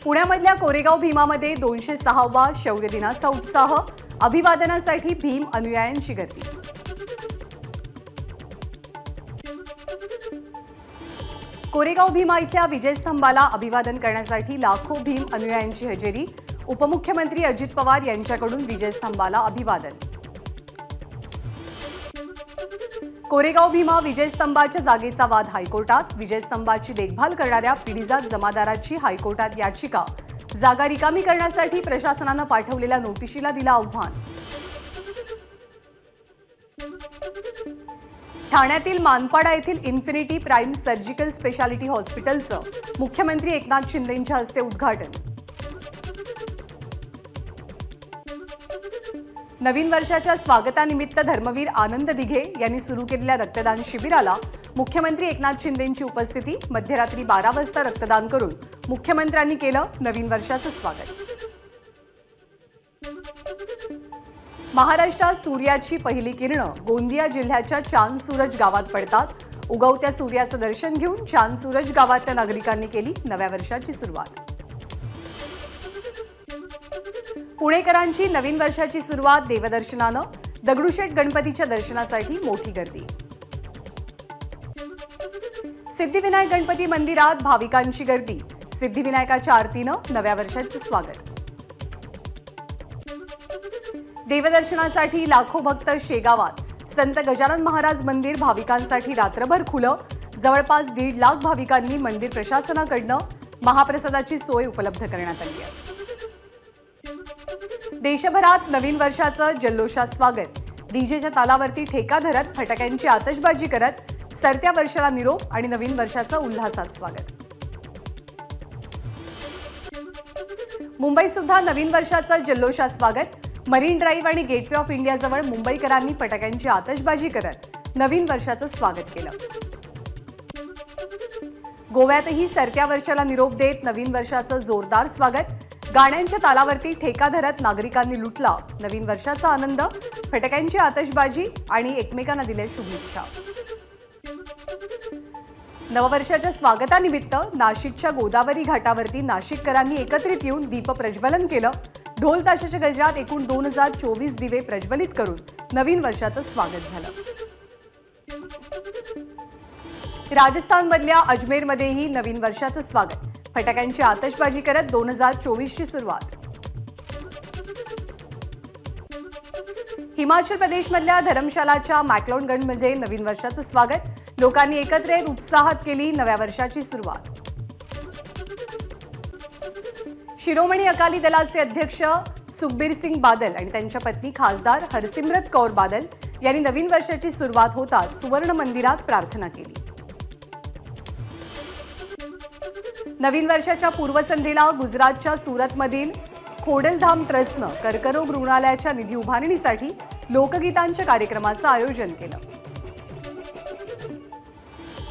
पुण्यामधल्या कोरेगाव भीमामध्ये 206वा शौर्य दिनाचा उत्साह, अभिवादनासाठी भीम अनुयायांची गर्दी। कोरेगाव भीमा इथल्या विजयस्तंभाला अभिवादन करण्यासाठी लाखो भीम अनुयायांची हजेरी। उपमुख्यमंत्री अजित पवार यांच्याकडून विजयस्तंभाला अभिवादन। कोरेगाव भीमा विजयस्तंभाच्या जागेचा वाद हायकोर्टात। विजयस्तंभाची देखभाल करणाऱ्या पिढीजात जमादाराची हायकोर्टात याचिका। जागा रिकामी करण्यासाठी प्रशासनानं पाठवलेल्या नोटिशीला दिला आव्हान। ठाण्यातील मानपाडा येथील इन्फिनिटी प्राइम सर्जिकल स्पेशालिटी हॉस्पिटलचं मुख्यमंत्री एकनाथ शिंदेंच्या हस्ते उद्घाटन। नवीन वर्षाच्या स्वागतानिमित्त धर्मवीर आनंद दिघे यांनी सुरू केलेल्या रक्तदान शिबिराला मुख्यमंत्री एकनाथ शिंदेंची उपस्थिती। मध्यरात्री 12 वाजता रक्तदान करून मुख्यमंत्र्यांनी केलं नवीन वर्षाचं स्वागत। महाराष्ट्रात सूर्याची पहिली किरणं गोंदिया जिल्ह्याच्या चांदसूरज गावात पडतात। उगवत्या सूर्याचं दर्शन घेऊन चांदसूरज गावातल्या नागरिकांनी केली नव्या वर्षाची सुरुवात। पुणेकरांची नवीन वर्षाची सुरुवात देवदर्शनानं। दगडूशेठ गणपतीच्या दर्शनासाठी मोठी गर्दी। सिद्धिविनायक गणपती मंदिरात भाविकांची गर्दी। सिद्धिविनायकाच्या आरतीनं नव्या वर्षाचं स्वागत। देवदर्शनासाठी लाखो भक्त शेगावात। संत गजानन महाराज मंदिर भाविकांसाठी रात्रभर खुलं। जवळपास 1.5 लाख भाविकांनी मंदिर प्रशासनाकडून महाप्रसादाची सोय उपलब्ध करण्यात आली आहे। देशभरात नवीन वर्षाचं जल्लोषात स्वागत। डीजेच्या तालावरती ठेका धरत फटाक्यांची आतषबाजी करत सरत्या वर्षाला निरोप आणि नवीन वर्षाचं उल्हासात स्वागत। मुंबईत सुद्धा नवीन वर्षाचं जल्लोषात स्वागत। मरीन ड्राईव्ह आणि गेटवे ऑफ इंडिया जवळ मुंबईकरांनी फटाक्यांची आतषबाजी करत नवीन वर्षाचं स्वागत केलं। गोव्यातही सरत्या वर्षाला निरोप देत नवीन वर्षाचं जोरदार स्वागत। गाण्यांच्या तालावरती ठेका धरत नागरिकांनी लुटला नवीन वर्षाचा आनंद। फटाक्यांची आतषबाजी आणि एकमेकांना दिल्या शुभेच्छा। नववर्षाच्या स्वागतानिमित्त नाशिकच्या गोदावरी घाटावरती नाशिककरांनी एकत्रित येऊन दीप प्रज्वलन केलं। ढोल ताशाच्या गजरात एकूण 2024 दिवे प्रज्वलित करून नवीन वर्षाचं स्वागत झालं। राजस्थानमधल्या अजमेरमध्येही नवीन वर्षाचं स्वागत। फटाक्यांची आतषबाजी करत 2024 ची सुरुवात। हिमाचल प्रदेशमधल्या धर्मशालाच्या मॅक्लोडगंजमध्ये नवीन वर्षाचं स्वागत। लोकांनी एकत्र येत उत्साहात केली नव्या वर्षाची सुरुवात। शिरोमणी अकाली दलाचे अध्यक्ष सुखबीर सिंग बादल आणि त्यांच्या पत्नी खासदार हरसिमरत कौर बादल यांनी नवीन वर्षाची सुरुवात होताच सुवर्ण मंदिरात प्रार्थना केली। नवीन वर्षाच्या पूर्वसंध्येला गुजरातच्या सुरतमधील खोडलधाम ट्रस्टनं कर्करोग रुग्णालयाच्या निधी उभारणीसाठी लोकगीतांच्या कार्यक्रमाचं आयोजन केलं।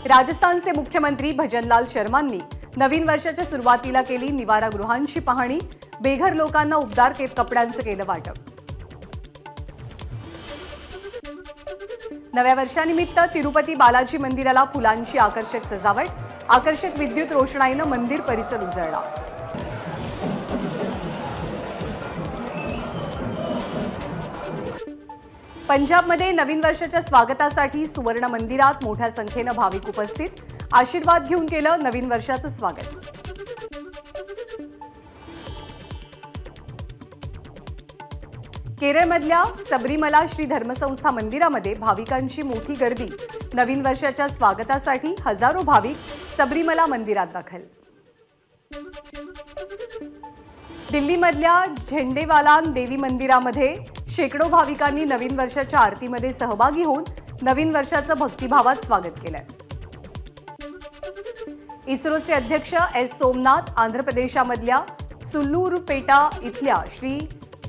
राजस्थानचे मुख्यमंत्री भजनलाल शर्मांनी नवीन वर्षाच्या सुरुवातीला केली निवारागृहांची पाहणी। बेघर लोकांना उबदार कपड्यांचं केलं वाटप। नव्या वर्षानिमित्त तिरुपती बालाजी मंदिराला फुलांची आकर्षक सजावट। आकर्षक विद्युत रोषणाईनं मंदिर परिसर उजळला। पंजाबमध्ये नवीन वर्षाच्या स्वागतासाठी सुवर्ण मंदिरात मोठ्या संख्येनं भाविक उपस्थित। आशीर्वाद घेऊन केलं नवीन वर्षाचं स्वागत। केरळमधल्या सबरीमला श्री धर्मसंस्था मंदिरामध्ये भाविकांची मोठी गर्दी। नवीन वर्षाच्या स्वागतासाठी हजारो भाविक सबरीमला मंदिरात दाखल। दिल्लीमधल्या झेंडेवालान देवी मंदिरामध्ये शेकडो भाविकांनी नवीन वर्षाच्या आरतीमध्ये सहभागी होऊन नवीन वर्षाचं भक्तिभावात स्वागत केलंय। इस्रोचे अध्यक्ष एस सोमनाथ आंध्र प्रदेशामधल्या सुल्लूरपेटा इथल्या श्री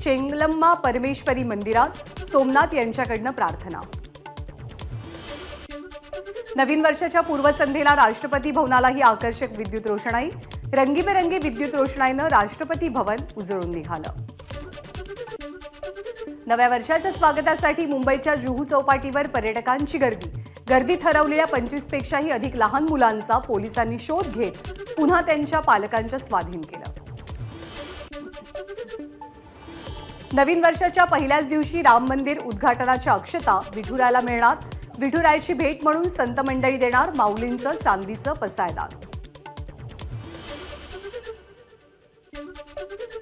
चेंगलम्मा परमेश्वरी मंदिरात सोमनाथ यांच्याकडनं प्रार्थना। नवीन वर्षाच्या पूर्वसंध्येला राष्ट्रपती भवनालाही आकर्षक विद्युत रोषणाई। रंगीबेरंगी विद्युत रोषणाईनं राष्ट्रपती भवन उजळून निघालं। नव्या वर्षाच्या स्वागतासाठी मुंबईच्या जुहू चौपाटीवर पर्यटकांची गर्दीत हरवलेल्या 25 पेक्षाही अधिक लहान मुलांचा पोलिसांनी शोध घेत पुन्हा त्यांच्या पालकांच्या स्वाधीन केलं। नवीन वर्षाच्या पहिल्याच दिवशी राम मंदिर उद्घाटनाच्या अक्षता विठुरायाला मिळणार. विठुरायाची भेट म्हणून संत मंडळी देणार माऊलींचं चांदीचं पसायदान.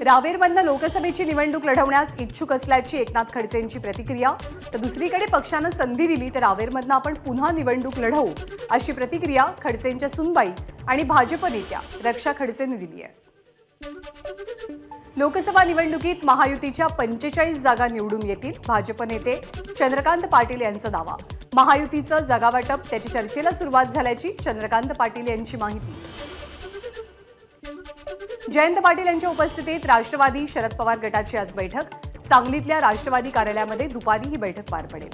रावेरमधनं लोकसभेची निवडणूक लढवण्यास इच्छुक असल्याची एकनाथ खडसेंची प्रतिक्रिया. तर दुसरीकडे पक्षानं संधी दिली तर रावेरमधनं आपण पुन्हा निवडणूक लढवू अशी प्रतिक्रिया खडसेंच्या सुनबाई आणि भाजप नेत्या रक्षा खडसेंनी दिली आहे. लोकसभा निवडणुकीत महायुतीच्या 45 जागा निवडून येतील. भाजप नेते चंद्रकांत पाटील यांचा दावा. महायुतीचं जागावाटप त्याची चर्चेला सुरुवात झाल्याची चंद्रकांत पाटील यांची माहिती. जयंत पाटील यांच्या उपस्थितीत राष्ट्रवादी शरद पवार गटाची आज बैठक. सांगलीतल्या राष्ट्रवादी कार्यालयामध्ये दुपारी ही बैठक पार पडेल.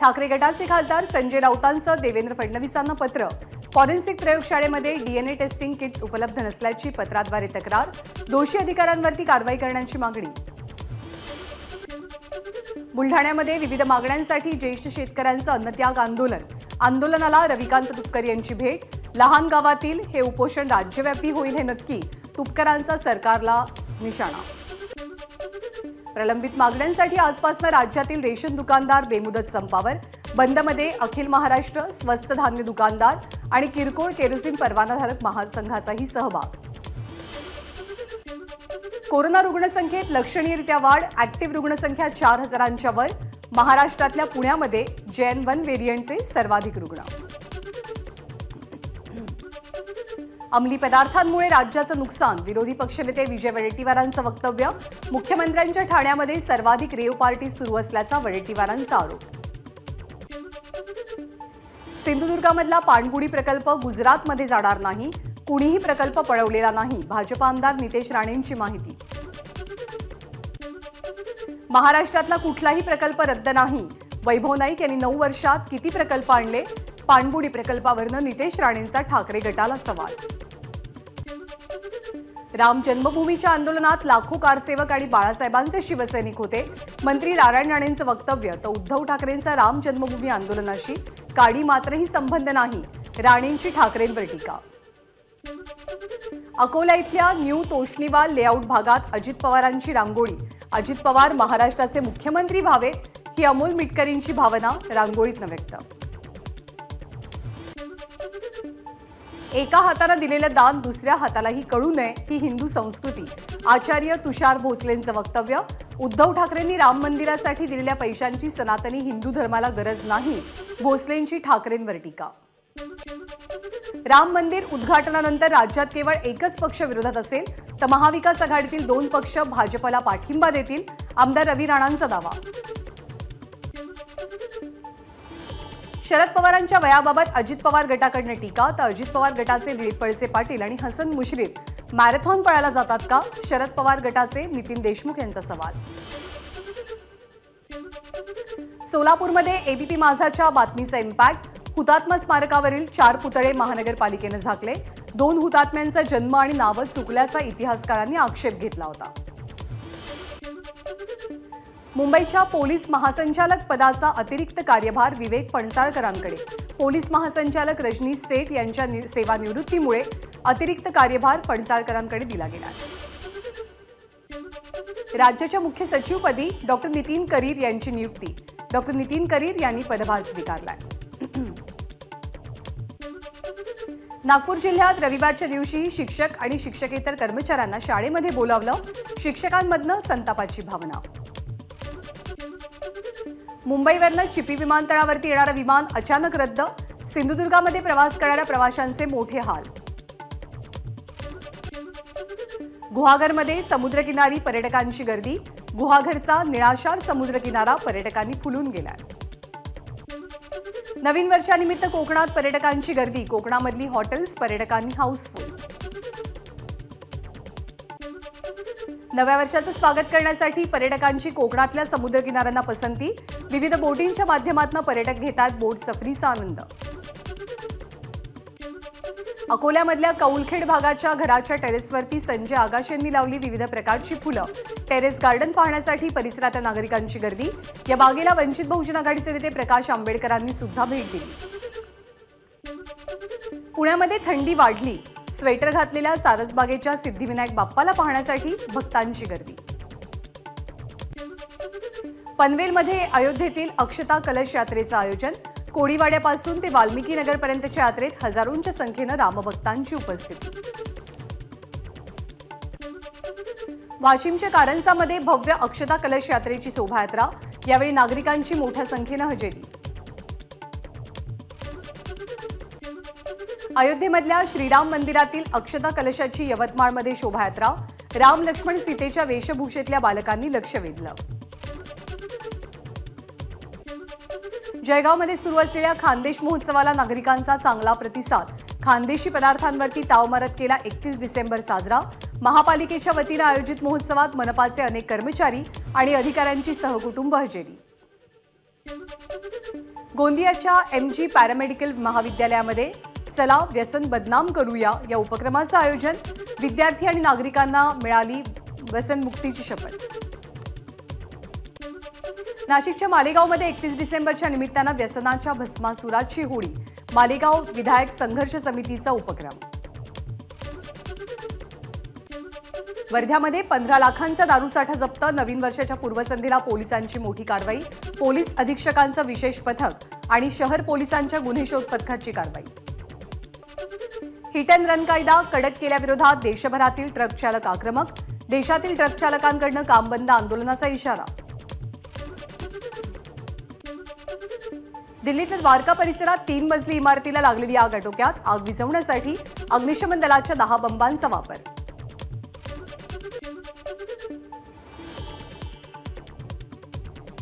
ठाकरे गटाचे खासदार संजय राऊतांचं देवेंद्र फडणवीसांना पत्र. फॉरेन्सिक प्रयोगशाळेमध्ये डीएनए टेस्टिंग किट्स उपलब्ध नसल्याची पत्राद्वारे तक्रार. दोषी अधिकाऱ्यांवरती कारवाई करण्याची मागणी. बुलढाण्यामध्ये विविध मागण्यांसाठी ज्येष्ठ शेतकऱ्यांचं अन्नत्याग आंदोलन. आंदोलनाला रविकांत तुपकर यांची भेट. लहान गावातील हे उपोषण राज्यव्यापी होईल हे नक्की, तुपकरांचा सरकारला निशाणा. प्रलंबित मागण्यांसाठी आजपासून राज्यातील रेशन दुकानदार बेमुदत संपावर. बंदमध्ये अखिल महाराष्ट्र स्वस्त धान्य दुकानदार आणि किरकोळ केरोसिन परवानाधारक महासंघाचाही सहभाग. कोरोना रुग्णसंख्येत लक्षणीयरित्या वाढ. ऍक्टिव्ह रुग्णसंख्या 4000च्या वर. महाराष्ट्रातल्या पुण्यामध्ये JN1 व्हेरियंटचे सर्वाधिक रुग्ण. अंमली पदार्थांमुळे राज्याचं नुकसान. विरोधी पक्षनेते विजय वडेट्टीवारांचं वक्तव्य. मुख्यमंत्र्यांच्या ठाण्यामध्ये सर्वाधिक रेव पार्टी सुरू असल्याचा वडेट्टीवारांचा आरोप. सिंधुदुर्गामधला पाणबुडी प्रकल्प गुजरातमध्ये जाणार नाही. कुणीही प्रकल्प पळवलेला नाही. भाजप आमदार नितेश राणेंची माहिती. महाराष्ट्रातला कुठलाही प्रकल्प रद्द नाही. वैभव नाईक यांनी 9 वर्षात किती प्रकल्प आणले. पाणबुडी प्रकल्पावरनं नितेश राणेंचा ठाकरे गटाला सवाल. राम जन्मभूमीच्या आंदोलनात लाखो कारसेवक आणि बाळासाहेबांचे शिवसैनिक होते. मंत्री नारायण राणेंचं वक्तव्य. तर उद्धव ठाकरेंचा राम जन्मभूमी आंदोलनाशी काडी मात्रही संबंध नाही. राणेंची ठाकरेंवर टीका. अकोला इथल्या न्यू तोष्णीवाल लेआउट भागात अजित पवारांची रांगोळी. अजित पवार महाराष्ट्राचे मुख्यमंत्री व्हावेत ही अमोल मिटकरींची भावना रांगोळीतनं व्यक्त. एका हाताला दिलेलं दान दुसऱ्या हातालाही कळू नये ही हिंदू संस्कृती. आचार्य तुषार भोसलेंचं वक्तव्य. उद्धव ठाकरेंनी राम मंदिरासाठी दिलेल्या पैशांची सनातनी हिंदू धर्माला गरज नाही. भोसलेंची ठाकरेंवर टीका. राम मंदिर उद्घाटनानंतर राज्यात केवळ एकच पक्ष विरोधात असेल तर महाविकास आघाडीतील 2 पक्ष भाजपला पाठिंबा देतील. आमदार रवी राणांचा दावा. शरद पवारांच्या वयाबाबत अजित पवार गटाकडनं टीका. तर अजित पवार गटाचे दिलीप वळसे पाटील आणि हसन मुश्रीफ मॅरेथॉन पळायला जातात का. शरद पवार गटाचे नितीन देशमुख यांचा सवाल. सोलापूरमध्ये एबीपी माझाच्या बातमीचा इम्पॅक्ट. हुतात्मा स्मारकावरील 4 पुतळे महानगरपालिकेनं झाकले. 2 हुतात्म्यांचा जन्म आणि नावं चुकल्याचा इतिहासकारांनी आक्षेप घेतला होता. मुंबईच्या पोलीस महासंचालक पदाचा अतिरिक्त कार्यभार विवेक फणसाळकरांकडे. पोलीस महासंचालक रजनीश सेठ यांच्या सेवानिवृत्तीमुळे अतिरिक्त कार्यभार फणसाळकरांकडे दिला गेला. राज्याच्या मुख्य सचिवपदी डॉक्टर नितीन करीर यांची नियुक्ती. डॉक्टर नितीन करीर यांनी पदभार स्वीकारलाय. नागपूर जिल्ह्यात रविवारच्या दिवशी शिक्षक आणि शिक्षकेतर कर्मचाऱ्यांना शाळेमध्ये बोलावलं. शिक्षकांमधनं संतापाची भावना. मुंबईवरनं चिपी विमानतळावरती येणारं विमान अचानक रद्द. सिंधुदुर्गामध्ये प्रवास करणाऱ्या प्रवाशांचे मोठे हाल. गुहागरमध्ये समुद्रकिनारी पर्यटकांची गर्दी. गुहागरचा निळाशार समुद्रकिनारा पर्यटकांनी फुलून गेलाय. नवीन वर्षानिमित्त कोकणात पर्यटकांची गर्दी. कोकणामधली हॉटेल्स पर्यटकांनी हाऊसफुल. नव्या वर्षाचं स्वागत करण्यासाठी पर्यटकांची कोकणातल्या समुद्रकिनाऱ्यांना पसंती. विविध बोटींच्या माध्यमातून पर्यटक घेतात बोट सफरीचा आनंद. अकोल्यामधल्या कौलखेड भागाच्या घराच्या टेरेसवरती संजय आगाश यांनी लावली विविध प्रकारची फुलं. टेरेस गार्डन पाहण्यासाठी परिसरातल्या नागरिकांची गर्दी. या बागेला वंचित बहुजन आघाडीचे नेते प्रकाश आंबेडकरांनी सुद्धा भेट दिली. पुण्यामध्ये थंडी वाढली. स्वेटर घातलेल्या सारसबागेच्या सिद्धिविनायक बाप्पाला पाहण्यासाठी भक्तांची गर्दी। पनवेलमध्ये अयोध्येतील अक्षता कलश यात्रेचं आयोजन। कोळीवाड्यापासून ते वाल्मिकी नगरपर्यंतच्या यात्रेत हजारोंच्या संख्येनं रामभक्तांची उपस्थिती। वाशिमच्या कारंजामध्ये भव्य अक्षता कलश यात्रेची शोभायात्रा। यावेळी नागरिकांची मोठ्या संख्येनं हजेरी। अयोध्येमधल्या श्रीराम मंदिरातील अक्षता कलशाची यवतमाळमध्ये शोभायात्रा। राम लक्ष्मण सीतेच्या वेशभूषेतल्या बालकांनी लक्ष वेधलं। जळगावमध्ये सुरू असलेल्या खानदेश महोत्सवाला नागरिकांचा चांगला प्रतिसाद। खानदेशी पदार्थांवरती ताव मारत केला 31 डिसेंबर साजरा। महापालिकेच्या वतीनं आयोजित महोत्सवात मनपाचे अनेक कर्मचारी आणि अधिकाऱ्यांची सहकुटुंब हजेरी। गोंदियाच्या MG पॅरामेडिकल महाविद्यालयामध्ये चला व्यसन बदनाम करूया या उपक्रमाचं आयोजन। विद्यार्थी आणि नागरिकांना मिळाली व्यसनमुक्तीची शपथ। नाशिकच्या मालेगावमध्ये 31 डिसेंबरच्या निमित्तानं व्यसनाच्या भस्मासुराची होळी। मालेगाव विधायक संघर्ष समितीचा उपक्रम। वर्ध्यामध्ये 15 लाखांचा दारूसाठा जप्त। नवीन वर्षाच्या पूर्वसंध्येला पोलिसांची मोठी कारवाई। पोलीस अधीक्षकांचं विशेष पथक आणि शहर पोलिसांच्या गुन्हे शोध पथकाची कारवाई। हिट अँड रन कायदा कडक केल्याविरोधात देशभरातील ट्रक चालक आक्रमक। देशातील ट्रक चालकांकडून काम बंद आंदोलनाचा इशारा। दिल्लीतील द्वारका परिसरात 3 मजली इमारतीला लागलेली आग आटोक्यात। आग विझवण्यासाठी अग्निशमन दलाच्या 10 बंबांचा वापर।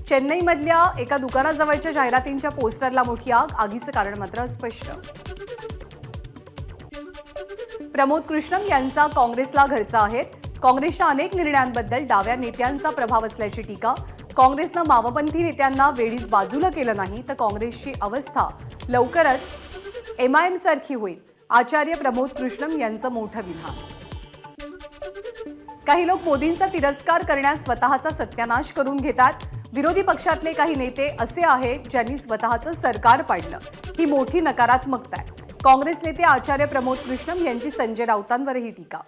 चेन्नईमधल्या एका दुकानाजवळच्या जाहिरातींच्या पोस्टरला मोठी आग। आगीचं कारण मात्र अस्पष्ट। प्रमोद कृष्णम यांचा काँग्रेसला घरचा आहे। काँग्रेसच्या अनेक निर्णयांबद्दल डाव्या नेत्यांचा प्रभाव असल्याची टीका। काँग्रेसनं मावपंथी नेत्यांना वेळीच बाजूला केलं नाही तर काँग्रेसची अवस्था लवकरच MIM सारखी होईल। आचार्य प्रमोद कृष्णम यांचं मोठं विधान। काही लोक मोदींचा तिरस्कार करण्यास स्वतःचा सत्यानाश करून घेतात। विरोधी पक्षातले काही नेते असे आहेत ज्यांनी स्वतःचं सरकार पाडलं। ही मोठी नकारात्मकता आहे। काँग्रेस नेते आचार्य प्रमोद कृष्णम यांची संजय राऊतांवरही टीका।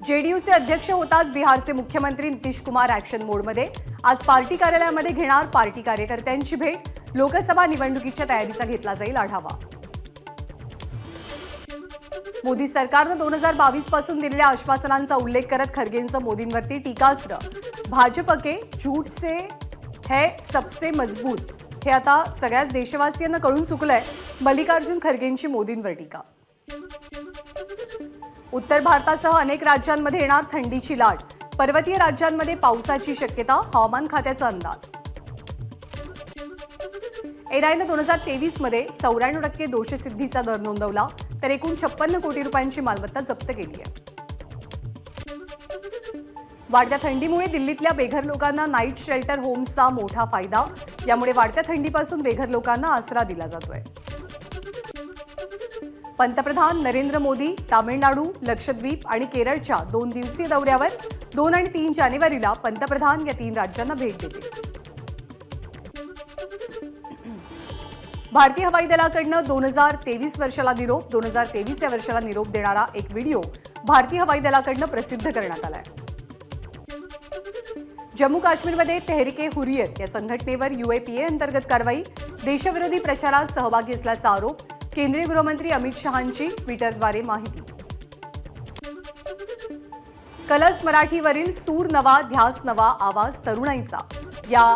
जेडीयूचे अध्यक्ष होताच बिहारचे मुख्यमंत्री नितीश कुमार ॲक्शन मोडमध्ये। आज पार्टी कार्यालयामध्ये घेणार पार्टी कार्यकर्त्यांची भेट। लोकसभा निवडणुकीच्या तयारीचा घेतला जाईल आढावा। मोदी सरकारनं 2022 पासून दिलेल्या आश्वासनांचा उल्लेख करत खरगेंचं मोदींवरती टीकास्त्र। भाजप के झूठ से है सबसे मजबूत हे आता सगळ्याच देशवासियांना कळून चुकलंय। मल्लिकार्जुन खरगेंची मोदींवर टीका। उत्तर भारतासह अनेक राज्यांमध्ये येणार थंडीची लाट। पर्वतीय राज्यांमध्ये पावसाची शक्यता। हवामान खात्याचा अंदाज। एनआयनं 2023 मध्ये 94% दोषसिद्धीचा दर नोंदवला तर एकूण 56 कोटी रुपयांची मालमत्ता जप्त केली आहे। वाढत्या थंडीमुळे दिल्लीतल्या बेघर लोकांना नाईट शेल्टर होम्सचा मोठा फायदा। यामुळे वाढत्या थंडीपासून बेघर लोकांना आसरा दिला जातोय। पंतप्रधान नरेंद्र मोदी तामिळनाडू, लक्षद्वीप आणि केरळच्या 2 दिवसीय दौऱ्यावर 2 आणि 3 जानेवारीला पंतप्रधान या 3 राज्यांना भेट देतील। भारतीय हवाई दलाकडनं 2023 वर्षाला निरोप। 2023 या वर्षाला निरोप देणारा एक व्हिडिओ भारतीय हवाई दलाकडनं प्रसिद्ध करण्यात आलाय। जम्मू काश्मीरमध्ये तेहरिके हुरियत या संघटनेवर UAPA अंतर्गत कारवाई। देशविरोधी प्रचारात सहभागी असल्याचा आरोप। केंद्रीय गृहमंत्री अमित शहांची ट्विटरद्वारे माहिती। कलस मराठीवरील सूर नवा ध्यास नवा आवाज तरुणाईचा या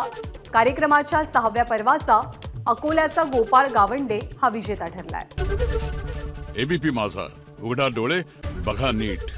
कार्यक्रमाच्या 6व्या पर्वाचा अकोल्याचा गोपाळ गावंडे हा विजेता ठरलाय। ABP माझा, उघडा डोळे बघा नीट।